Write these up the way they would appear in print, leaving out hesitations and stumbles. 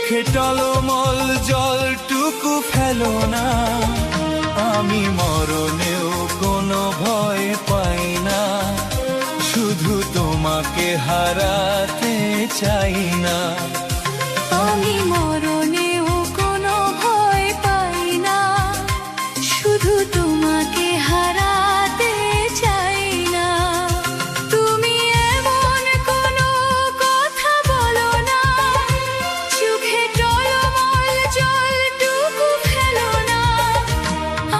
চোখে টলমল জলটুকু ফেলো না, আমি মরণেও কোনো ভয় পাই না, শুধু তোমাকে হারাতে চাই না। আমি মরণেও কোনো ভয় পাই না, শুধু তোমাকে হারাতে চাই না। তুমি এমন কোনো কথা বলো না, চোখে টলমল জলটুকু ফেলো না,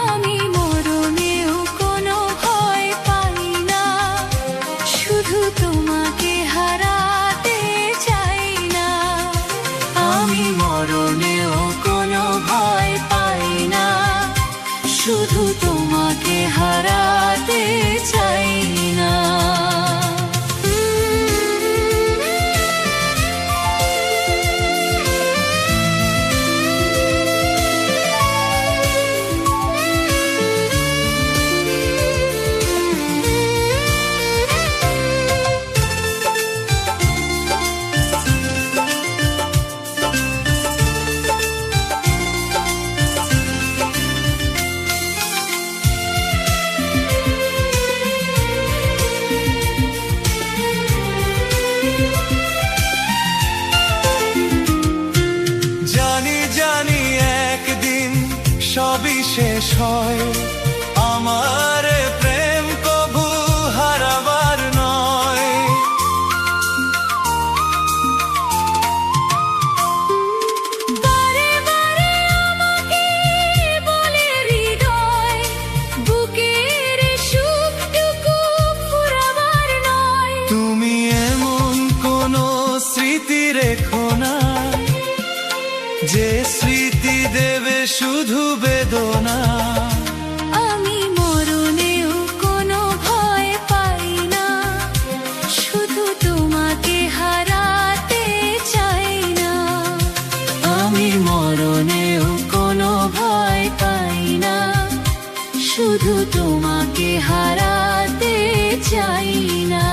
আমি মরণেও কোনো ভয় পাই না, শুধু তোমাকে হারাতে চাই না। আমি মরণেও কোনো ভয় পাই না, শুধু তোমাকে হারাতে চাই না। জানি একদিন সবই শেষ হয়, আমার প্রেম কবু হারাবার নয়। বারে বারে আমাকে বলে হৃদয়, বুকের সুখটুকু ফুরাবার নয়। তুমি এমন কোনো স্মৃতি রেখো না, যে স্মৃতি দেবে শুধু বেদনা। আমি মরণেও কোনো ভয় পাই না, শুধু তোমাকে হারাতে চাই না। আমি মরণেও কোনো ভয় পাই না, শুধু তোমাকে হারাতে চাই না।